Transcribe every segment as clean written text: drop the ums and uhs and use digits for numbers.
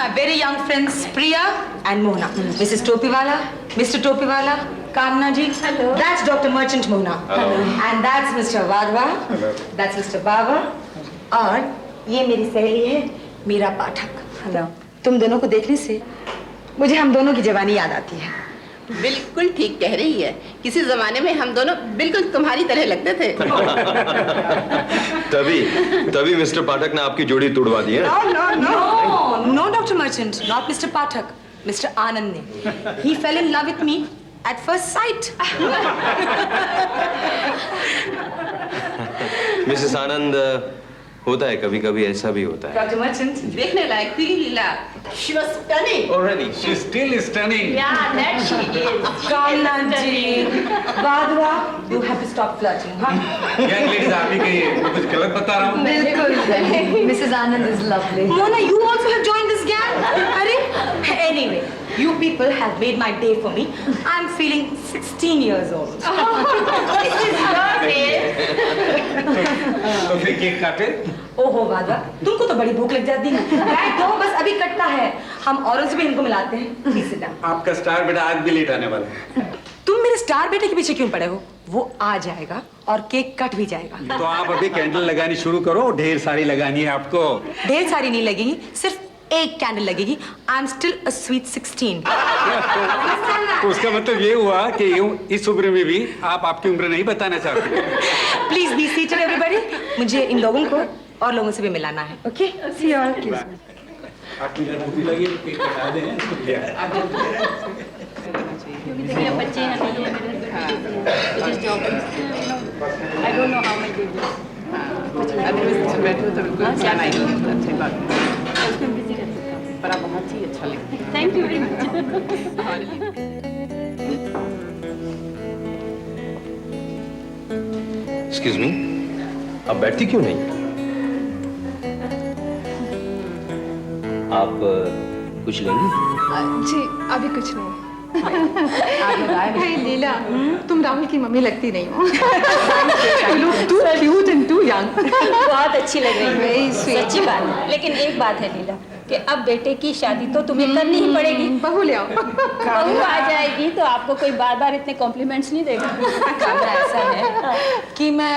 my very young friends Priya and Mona. Mrs. Topiwala, Mr. Topiwala, Kamna ji. Hello. That's Dr. Merchant Mona. Hello. And that's Mr. Wadwa. Hello. That's Mr. Baba. और ये मेरी सहेली है मीरा पाठक. Hello. तुम दोनों को देखने से मुझे हम दोनों की जवानी याद आती है. बिल्कुल ठीक कह रही है. किसी जमाने में हम दोनों बिल्कुल तुम्हारी तरह लगते थे. तभी मिस्टर पाठक ने आपकी जोड़ी तोड़वा दी है. No, Dr. Merchant, not Mr. Pathak. Mr. Anand ने. He fell in love with me at first sight. Mrs Anand, होता है कभी कभी ऐसा भी होता है. Dr. Merchant, देखने लायक थी लीला. She was stunning. Already. She's still stunning. Yeah, that she is. Kamna ji, Wadwa, you have to stop flirting, huh? Young ladies, आप ही कहिए, मैं कुछ गलत बता रहा हूँ. बिल्कुल. Mrs. Anand is lovely. Mona, you also have joined this gang? अरे, anyway, you people have made my day for me. I'm feeling 16 years old. This is your day. तो फिर केक काटे? ओहो वादा, तुमको तो बड़ी भूख लग जाती है. बैठ जाओ, बस अभी कटता है. हम औरों से भी इनको मिलाते हैं. Please sit down. आपका स्टार बेटा आज भी लेट आने वाला है. तुम मेरे स्टार बेटे के पीछे क्यों पड़े हो? वो आ जाएगा और केक कट भी जाएगा. तो आप अभी कैंडल लगानी शुरू करो. ढेर सारी लगानी है आपको. ढेर सारी नहीं लगेगी, सिर्फ एक कैंडल लगेगी. I'm still a sweet 16. तो उसका मतलब ये हुआ कि इस उम्र में भी आप आपकी उम्र नहीं बताना चाहते. Please be seated everybody. मुझे इन लोगों को और लोगों से भी मिलाना है. Okay? See you all. आपकी भूख लगी तो केक कटा दें. ये बच्चे हैं मेरे job I don't know how much they उसमें बिजी रहते हैं पर बहुत ही अच्छा लगता है. Thank you very much. Excuse me, आप बैठती क्यों नहीं? आप कुछ लेंगी? जी अभी कुछ नहीं. लीला, तुम राहुल की मम्मी लगती नहीं हो. Too cute and too young. बहुत अच्छी लग रही है. सच्ची बात है. लेकिन एक बात है लीला कि अब बेटे की शादी तो तुम्हें करनी ही पड़ेगी. बहू ले आओ. बहू आ जाएगी तो आपको कोई बार बार इतने कॉम्प्लीमेंट्स नहीं देगा. ऐसा है कि मैं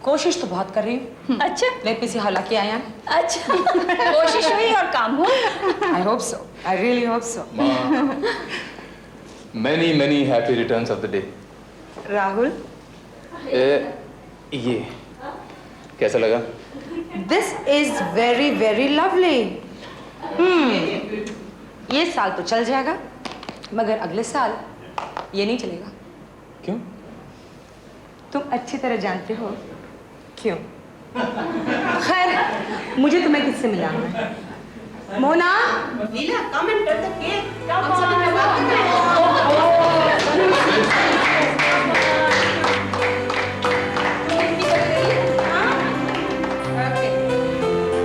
कोशिश तो बहुत कर रही हूँ. अच्छा. Let me see how lucky I am. अच्छा. कोशिश हुई और काम हुआ. I hope so. I really hope so. Many happy returns of the day. Rahul, ये कैसा लगा? this is very very lovely. ये साल तो चल जाएगा, मगर अगले साल ये नहीं चलेगा. क्यों? तुम अच्छी तरह जानते हो क्यों. खैर, मुझे तुम्हें किससे मिलाना है? मोना, लीला, come and cut the cake. Come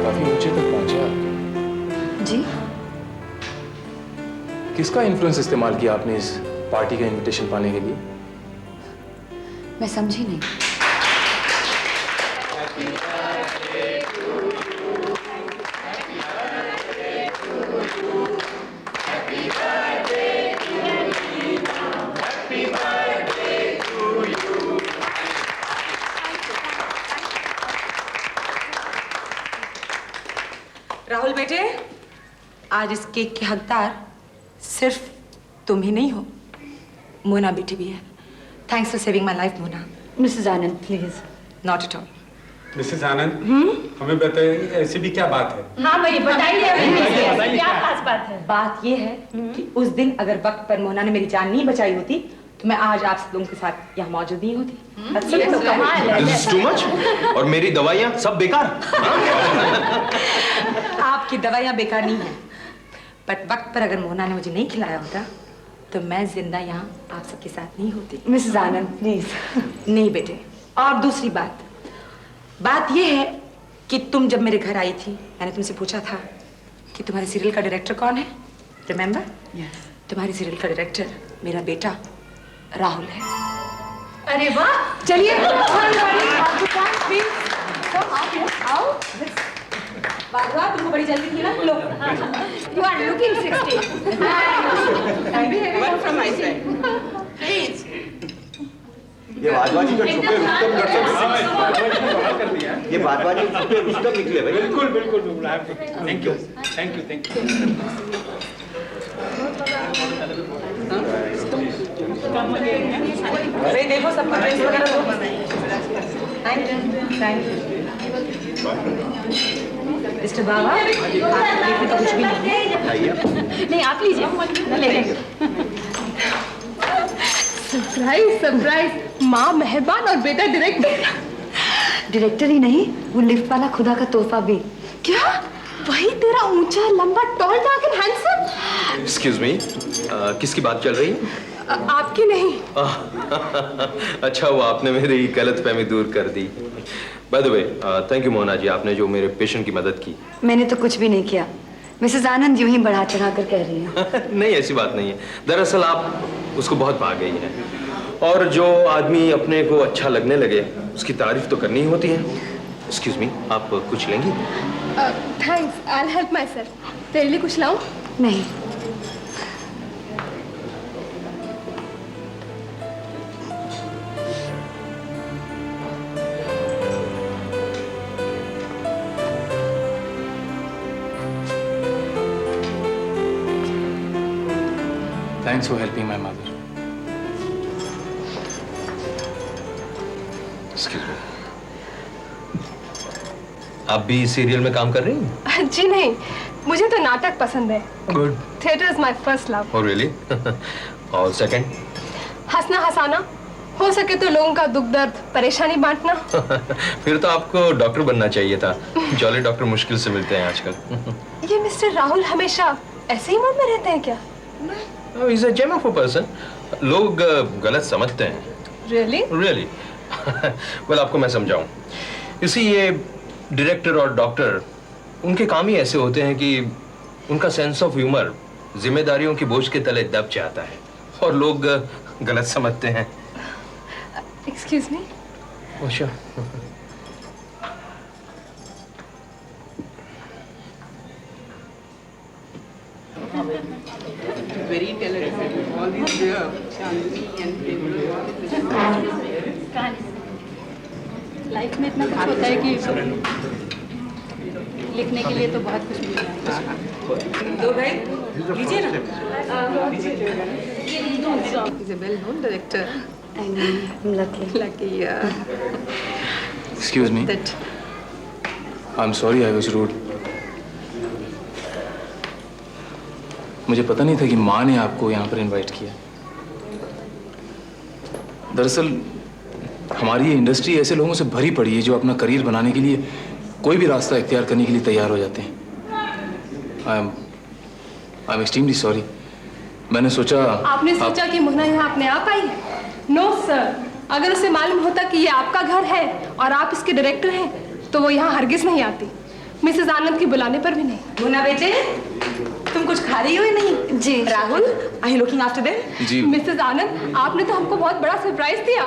काफी ऊंचे तक पहुंचा. जी, किसका इन्फ्लुएंस इस्तेमाल किया आपने इस पार्टी का इनविटेशन पाने के लिए? मैं समझी नहीं. राहुल बेटे, आज इस केक के हकदार सिर्फ तुम ही नहीं हो, मोना बेटी भी है. Thanks for saving my life Mona. Mrs Anand please. Not at all. Mrs Anand, हमें बताइए ऐसी भी क्या बात है? हाँ भाई बताइए क्या खास बात है. बात ये है कि उस दिन अगर वक्त पर मोना ने मेरी जान नहीं बचाई होती तो मैं आज आप सब लोगों के साथ यहाँ मौजूद नहीं होती. ये तो कमाल है. This is too much. और मेरी दवाइयाँ सब बेकार. आपकी दवाइयाँ बेकार नहीं है, बट वक्त पर अगर मोना ने मुझे नहीं खिलाया होता तो मैं जिंदा यहाँ आप सबके साथ नहीं होती. Mrs Anand please. नहीं बेटे. और दूसरी बात ये है कि तुम जब मेरे घर आई थी मैंने तुमसे पूछा था कि तुम्हारे सीरियल का डायरेक्टर कौन है. रिमेम्बर? यस. तुम्हारे सीरियल का डायरेक्टर मेरा बेटा राहुल है. अरे वाह. चलिए आओ. बाबा तुमको बड़ी जल्दी थी ना, लो। You are looking 60. From my side. Please. ये बादबाजी का छुपे रुस्तम ये बादबाजी का छुपे रुस्तम निकले भाई। बिल्कुल बिल्कुल बिल्कुल। Thank you thank you thank you. अरे देखो सबको ड्रेस वगैरह दो। Thank you thank you. Mister बाबा आपके तो कुछ भी नहीं है। नहीं आप लीजिए, मैं ले लेंगे। सरप्राइज सरप्राइज, माँ मेहरबान और बेटा डायरेक्टर। डायरेक्टर ही नहीं, वो लिफ्ट वाला खुदा का तोहफा भी। क्या वही तेरा ऊंचा लंबा tall dark and handsome? Excuse me, किसकी बात चल रही है? आपकी नहीं। अच्छा वो आपने मेरी गलतफहमी दूर कर दी। By the way thank you Mona ji, आपने जो मेरे पेशेंट की मदद की। मैंने तो कुछ भी नहीं किया, मिसेस आनंद यूं ही बढ़ा चढ़ा कर कह रही है। नहीं ऐसी बात नहीं है, दरअसल आप उसको बहुत पा गई हैं और जो आदमी अपने को अच्छा लगने लगे उसकी तारीफ तो करनी ही होती है। एक्सक्यूज मी, आप कुछ लेंगी? Thanks, I will help my self. तेरे लिए कुछ लाऊं? नहीं। Thanks for helping my mother. Excuse me, आप भी सीरियल में काम कर रही हैं? जी नहीं, मुझे तो नाटक पसंद है। Good. Theatre is my first love. Oh really? और सेकंड? हंसना हंसाना, हो सके तो लोगों का दुख दर्द परेशानी बांटना। फिर तो आपको डॉक्टर बनना चाहिए था, जॉली डॉक्टर मुश्किल से मिलते हैं आजकल। ये मिस्टर राहुल हमेशा ऐसे ही मूड में रहते हैं क्या? He's a gem of a person. लोग गलत समझते हैं। Really? Really? well, आपको मैं समझाऊं। इसी ये डायरेक्टर और डॉक्टर, उनके काम ही ऐसे होते हैं कि उनका सेंस ऑफ ह्यूमर जिम्मेदारियों की बोझ के तले दब जाता है और लोग गलत समझते हैं। Excuse me? Oh, sure. Very talented. All these Chandni and life में इतना कुछ होता है कि लिखने के लिए तो बहुत कुछ मिल रहा है। दो भाई लीजिए ना। He's a well-known director. I know, I'm lucky. Lucky, Excuse me. that I'm sorry I was rude. मुझे पता नहीं था कि माँ ने आपको यहाँ पर इनवाइट किया। दरअसल हमारी ये इंडस्ट्री ऐसे लोगों से भरी पड़ी है जो अपना करियर बनाने के लिए कोई भी रास्ता इख्तियार करने के लिए तैयार हो जाते हैं। I am extremely sorry. मैंने सोचा आपने सोचा कि मोहना यहाँ अपने आप आई? नो सर, अगर उसे मालूम होता कि ये आपका घर है और आप इसके डायरेक्टर हैं तो वो यहाँ हरगिज नहीं आती, मिसेस आनंद के बुलाने पर भी नहीं। मुन्ना बेटे तुम कुछ खा रही हो या नहीं? जी। Rahul I looking after them? जी मिसेस आनंद, आपने तो हमको बहुत बड़ा सरप्राइज दिया।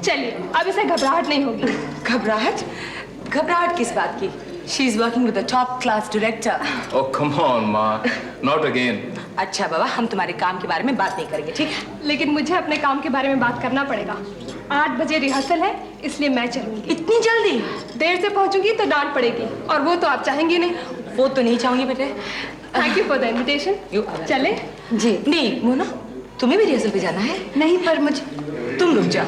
चलिए अब इसे घबराहट नहीं होगी। घबराहट? घबराहट किस बात की? She is working with the top class director. Oh come on माँ, नॉट अगेन। अच्छा बाबा, हम तुम्हारे काम के बारे में बात नहीं करेंगे, ठीक है? लेकिन मुझे अपने काम के बारे में बात करना पड़ेगा। 8 बजे रिहर्सल है, इसलिए मैं चलूंगी। इतनी जल्दी? देर से पहुंचूंगी तो डांट पड़ेगी और वो तो आप चाहेंगे नहीं। वो तो नहीं चाहूंगी बेटे। Thank you for the invitation. चले? जी। नहीं मोना, तुम्हें भी रिहर्सल पे जाना है? नहीं, पर मुझे। तुम रुक जाओ।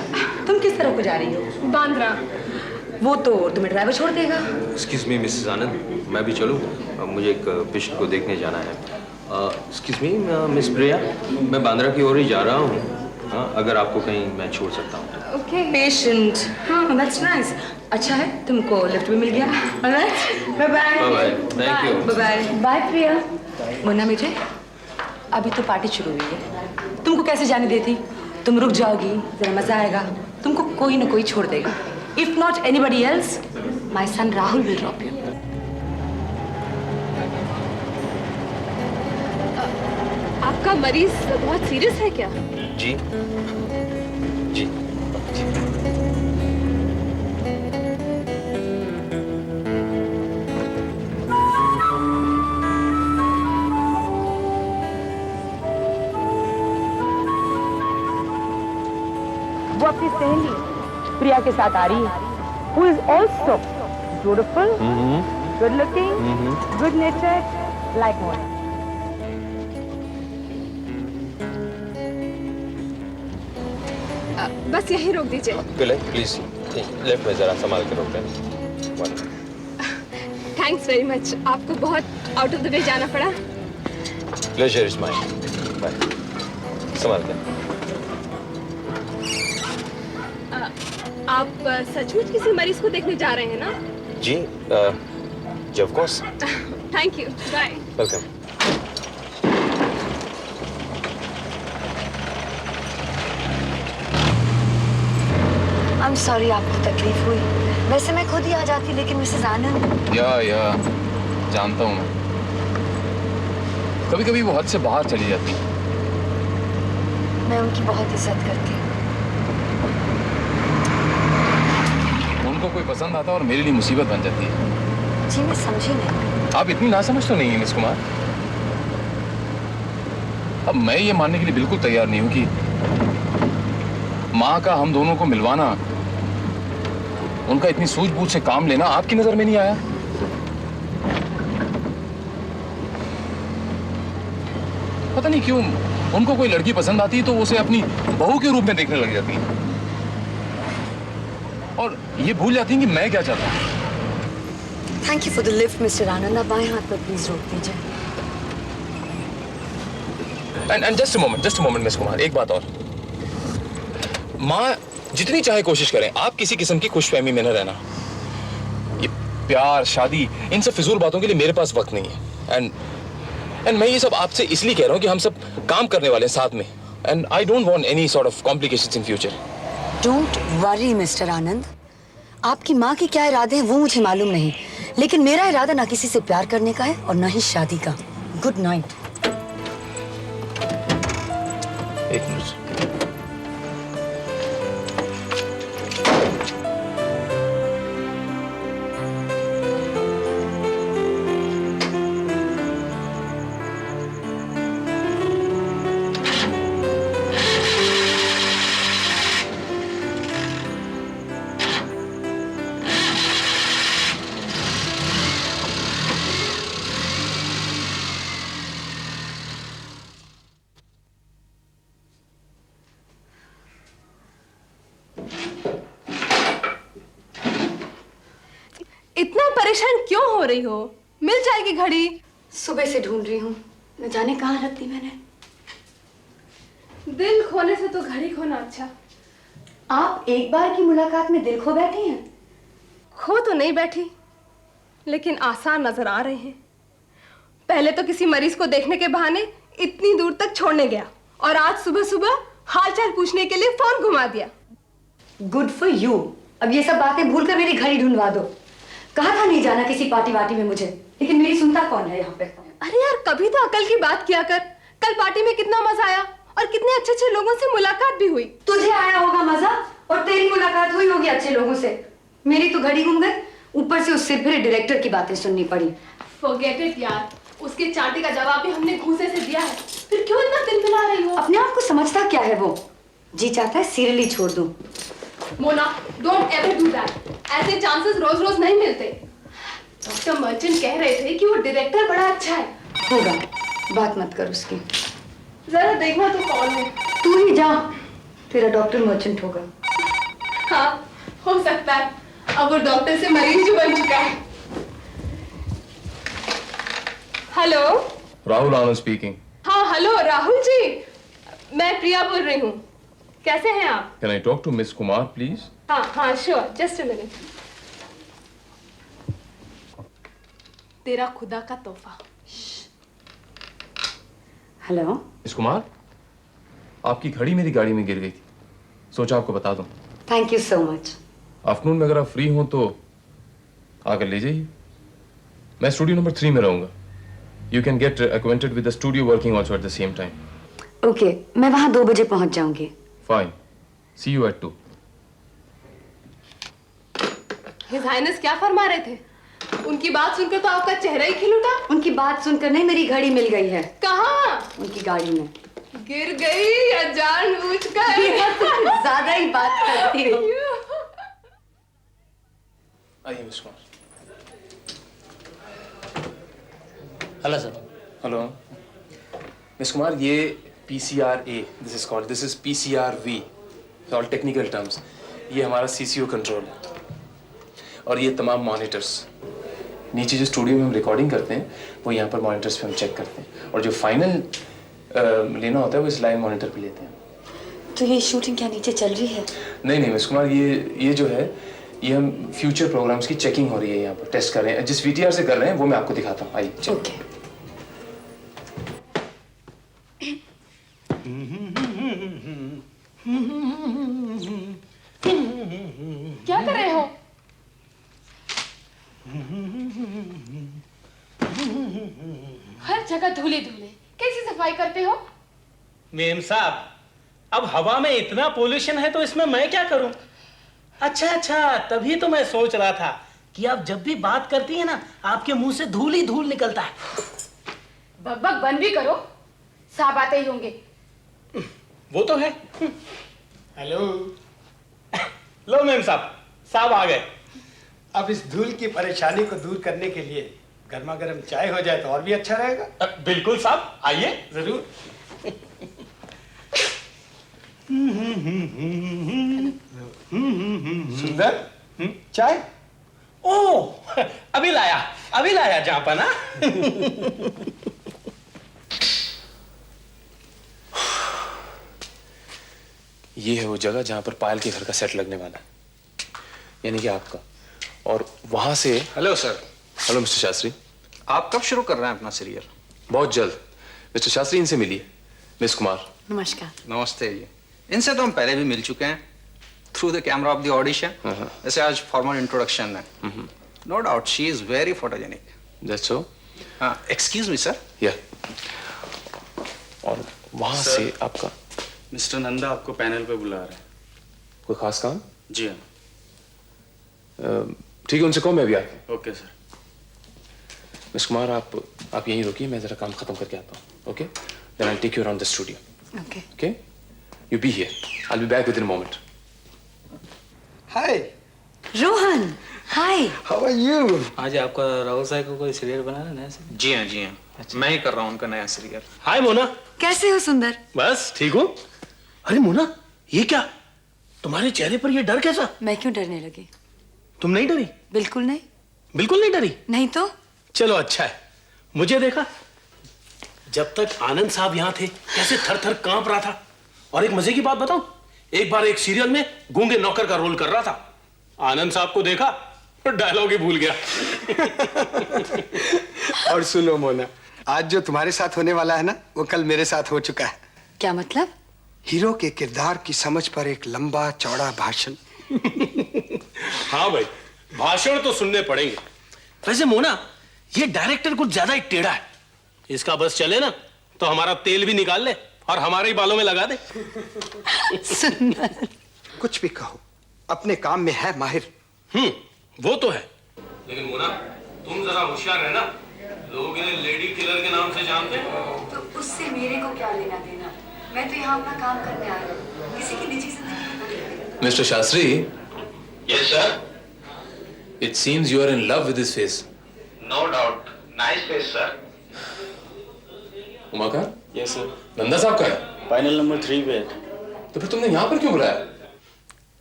तुम किस तरफ को जा रही हो? बांद्रा। वो तो तुम्हें ड्राइवर छोड़ देगा। एक्सक्यूज मी मिसेस आनंद, मैं भी चलूं? मुझे एक पेशेंट को देखने जाना है। एक्सक्यूज मी मिस प्रिया, मैं बांद्रा की ओर ही जा रहा हूँ। हाँ, अगर आपको कहीं मैं छोड़ सकता हूँ तो। ओके। पेशेंट, हाँ दैट्स नाइस। अच्छा है तुमको लिफ्ट भी मिल गया। Alright, bye bye. Bye bye, thank you. Bye bye. Bye Priya. Munna बेटे, अभी तो पार्टी शुरू हुई है, तुमको कैसे जाने देती? तुम रुक जाओगी, जरा मजा आएगा। तुमको कोई ना कोई छोड़ देगा। If not anybody else, my son Rahul will drop you. आपका मरीज बहुत सीरियस है क्या? जी जी। अपनी सहेली प्रिया के साथ आ रही है, who is also beautiful, good looking, good natured, like Mona. बस यही रोक दीजिए। प्लीज लेफ्ट में जरा संभाल के रोक दें। Thanks very much. आपको बहुत आउट ऑफ द वे जाना पड़ा। Pleasure is mine. बाय। संभाल के। आप सचमुच किसी मरीज को देखने जा रहे हैं ना? जी of course. Thank you. Bye. Welcome. I'm sorry आपको तकलीफ हुई। वैसे मैं खुद ही आ जाती, लेकिन मिसेस आनंद। या जानता हूँ मैं। कभी कभी वो हद से बाहर चली जाती। मैं उनकी बहुत इज्जत करती हूँ। उनको कोई पसंद आता और मेरे लिए मुसीबत बन जाती है। जी मैं समझी नहीं। आप इतनी नासमझ तो नहीं है मिस कुमार। अब मैं ये मानने के लिए बिल्कुल तैयार नहीं हूं कि माँ का हम दोनों को मिलवाना, उनका इतनी सूझबूझ से काम लेना आपकी नजर में नहीं आया। पता नहीं क्यों उनको कोई लड़की पसंद आती है तो वो उसे अपनी बहू के रूप में देखने लग जाती है और ये भूल जाती हैं कि मैं क्या चाहता हूं। Thank you for the lift mister Anand. आप बाएं हाथ पर प्लीज रोक दीजिए। And just a moment miss Kumar, एक बात और। माँ जितनी चाहे कोशिश करें, आप किसी किस्म की खुशफहमी में न रहना। ये प्यार शादी इन सब फिजूल बातों के लिए मेरे पास वक्त नहीं है। एंड मैं ये सब आपसे इसलिए कह रहा हूँ कि हम सब काम करने वाले हैं साथ में। And I don't want any sort of complications in future. Don't worry mister Anand. आपकी माँ के क्या इरादे हैं वो मुझे मालूम नहीं, लेकिन मेरा इरादा ना किसी से प्यार करने का है और ना ही शादी का। Good night. एक मिनट। इतना परेशान क्यों हो रही हो? मिल जाएगी घड़ी। सुबह से ढूंढ रही हूँ, न जाने कहाँ रख दी मैंने। दिल खोने से तो घड़ी खोना अच्छा। आप एक बार की मुलाकात में दिल खो बैठी हैं? खो तो नहीं बैठी, लेकिन आसान नजर आ रहे हैं। पहले तो किसी मरीज को देखने के बहाने इतनी दूर तक छोड़ने गया और आज सुबह सुबह हालचाल पूछने के लिए फोन घुमा दिया। Good for you. अब ये सब बातें भूलकर मेरी घड़ी ढूंढवा दो। कहा था नहीं जाना किसी पार्टी वार्टी में मुझे, लेकिन मेरी सुनता कौन है यहाँ पे? अरे यार, कभी तो अकल की बात किया कर। कल पार्टी में कितना मजा आया और कितने अच्छे अच्छे लोगों से मुलाकात भी हुई। तुझे आया होगा मजा और तेरी मुलाकात हुई होगी अच्छे लोगों से। मेरी तो घड़ी घूम गई, ऊपर से उस सिरफिरे डायरेक्टर की बातें सुननी पड़ी। फॉरगेट इट यार, उसके चांटी का जवाब भी हमने घूसे से दिया है। फिर क्यों इतना तिलमिला रही हो? अपने आप को समझता क्या है वो? जी चाहता है सीरियल ही छोड़ दूं। Mona, don't ever do that. ऐसे चांसेस रोज रोज नहीं मिलते। डॉक्टर मर्चेंट कह रहे थे कि वो डायरेक्टर बड़ा अच्छा है। होगा, बात मत कर उसकी। जरा देखना तो कौन है। तू ही जा, तेरा डॉक्टर मर्चेंट होगा। हाँ, हो सकता है। अब वो डॉक्टर से मरीज भी बन चुका है। Hello, Rahul Anand speaking. हाँ हेलो राहुल जी, मैं प्रिया बोल रही हूँ। कैसे हैं आप? Can I talk to miss Kumar please? हाँ हाँ श्योर, जस्ट अ मिनट। तेरा खुदा का तोहफा। हेलो मिस कुमार, आपकी घड़ी मेरी गाड़ी में गिर गई थी, सोचा आपको बता दूं। Thank you so much. Afternoon में अगर आप फ्री हो तो आकर ले जाइए। मैं स्टूडियो नंबर 3 में रहूंगा। You can get acquainted with the studio working also at the same time. Okay, मैं वहां 2 बजे पहुंच जाऊंगी। Fine. See you at 2. His highness क्या फरमा रहे थे? उनकी बात सुनकर तो आपका चेहरा ही खिल उठा। उनकी बात सुनकर नहीं, मेरी घड़ी मिल गई है। कहाँ? उनकी गाड़ी में। गिर गई या जानबूझकर? ज्यादा ही बात करती हो। आइए mister Kumar. Hello sir. Hello mister Kumar, ये PCRA this is called, this is PCRV, all technical terms. ये हमारा CCO कंट्रोल है और ये तमाम मॉनिटर्स। नीचे जो स्टूडियो में हम रिकॉर्डिंग करते हैं वो यहाँ पर मॉनिटर्स पे हम चेक करते हैं और जो फाइनल लेना होता है वो इस लाइव मॉनिटर पे लेते हैं। तो ये शूटिंग क्या नीचे चल रही है? नहीं नहीं मिस्टर कुमार, ये जो है ये हम फ्यूचर प्रोग्राम्स की चेकिंग हो रही है, यहाँ पर टेस्ट कर रहे हैं। जिस VTR से कर रहे हैं वो मैं आपको दिखाता हूँ, आइए। ओके। क्या कर रहे हो? हर जगह धूले धूले, कैसी सफाई करते हो? मेम साहब, अब हवा में इतना पोल्यूशन है तो इसमें मैं क्या करूं? अच्छा, तभी तो मैं सोच रहा था कि आप जब भी बात करती है ना, आपके मुंह से धूल ही धूल निकलता है। बकबक बंद भी करो, साहब आते ही होंगे। वो तो है। हेलो। लो मेम साहब आ गए। अब इस धूल की परेशानी को दूर करने के लिए गर्मा गर्म चाय हो जाए तो और भी अच्छा रहेगा। बिल्कुल साहब, आइए जरूर। सुंदर, चाय? ओह, अभी लाया जापाना। ये है वो जगह जहाँ पर पायल के घर का सेट लगने वाला है, यानी कि आपका। और वहां से hello sir. Hello mister Shastri. आप कब शुरू कर रहे हैं अपना सीरियल? बहुत जल्द। मिस्टर शास्त्री, इनसे मिलिए। मिस कुमार। नमस्कार। नमस्ते जी। इनसे तो हम पहले भी मिल चुके हैं through the camera of the audition. जैसे आज फॉर्मल इंट्रोडक्शन है। No doubt she is very photogenic. That's so. Excuse me sir. Yeah. और वहां से आपका मिस्टर नंदा आपको पैनल पे बुला रहे हैं। कोई खास काम? जी हाँ। ठीक है, उनसे कहो मैं भी आता। Okay sir. मिस कुमार, आप यहीं रुकिए, मैं जरा काम खत्म करके आता हूँ। Okay, then I take you around the studio. Okay. Okay, you be here, I will be back within a moment. Hi Rohan, hi. How are you? आज आपका राहुल साहब को कोई सीरियल बनाना है नया से? जी हाँ। मैं ही कर रहा हूँ उनका नया सीरियल। हाय मोना। कैसे हो सुंदर? बस ठीक हूँ। अरे मोना, ये क्या, तुम्हारे चेहरे पर ये डर कैसा? मैं क्यों डरने लगी? तुम नहीं डरी? बिल्कुल नहीं। बिल्कुल नहीं डरी? नहीं तो? चलो अच्छा है। मुझे देखा, जब तक आनंद साहब यहाँ थे कैसे थर थर कांप रहा था। और एक मजे की बात बताऊं, एक बार एक सीरियल में गूंगे नौकर का रोल कर रहा था। आनंद साहब को देखा, डायलॉग ही भूल गया। और सुनो मोना, आज जो तुम्हारे साथ होने वाला है ना, वो कल मेरे साथ हो चुका है। क्या मतलब? हीरो के किरदार की समझ पर एक लंबा चौड़ा भाषण। हाँ भाई, भाषण तो सुनने पड़ेंगे। वैसे मोना, ये डायरेक्टर कुछ ज्यादा ही टेढ़ा है। इसका बस चले ना तो हमारा तेल भी निकाल ले और हमारे ही बालों में लगा दे। कुछ भी कहो, अपने काम में है माहिर। वो तो है। लेकिन मोना, तुम जरा होशियार रहना। लोग इन्हें लेडी किलर के नाम से जानते हैं। तो उससे मेरे को क्या लेना देना? मैं तो यहाँ अपना काम करने आई हूँ, किसी की निजी जिंदगी। Mister Shastri. Yes sir. It seems you are in love with his face. No doubt, nice face sir. Uma का? Yes sir. नंदा साहब का है? पैनल नंबर 3 पे। तो फिर तुमने यहाँ पर क्यों बुलाया?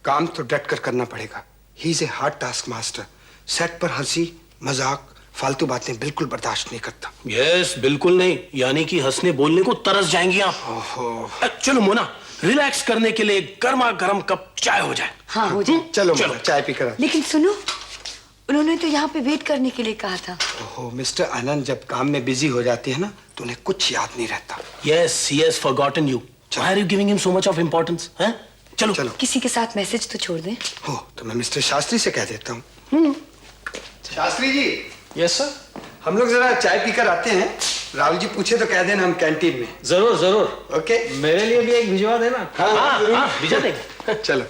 काम तो डट कर करना पड़ेगा। He is a hard task master. Set पर हंसी मजाक फालतू बातें बिल्कुल बर्दाश्त नहीं करता। यस, बिल्कुल नहीं। यानी कि हंसने बोलने को तरस जाएंगी आप। ओहो। चलो मोना, रिलैक्स करने के लिए गर्मा गर्म कप चाय हो जाए। हाँ हो जाए। चलो चलो चाय पी कर। लेकिन सुनो, उन्होंने तो यहाँ पे वेट करने के लिए कहा था। ओहो, मिस्टर आनंद जब काम में बिजी हो जाती है ना तो उन्हें कुछ याद नहीं रहता। Yes, he has forgotten you. Why are you giving him so much of importance? हैं? चलो चलो। किसी के साथ मैसेज तो छोड़ दें। हो तो मैं मिस्टर शास्त्री से कह देता हूँ। शास्त्री जी। Yes sir. हम लोग जरा चाय पीकर आते हैं। राहुल जी पूछे तो कह देना हम कैंटीन में। जरूर जरूर। ओके। मेरे लिए भी एक भिजवा देना। हाँ, भिजा देंगे। चलो।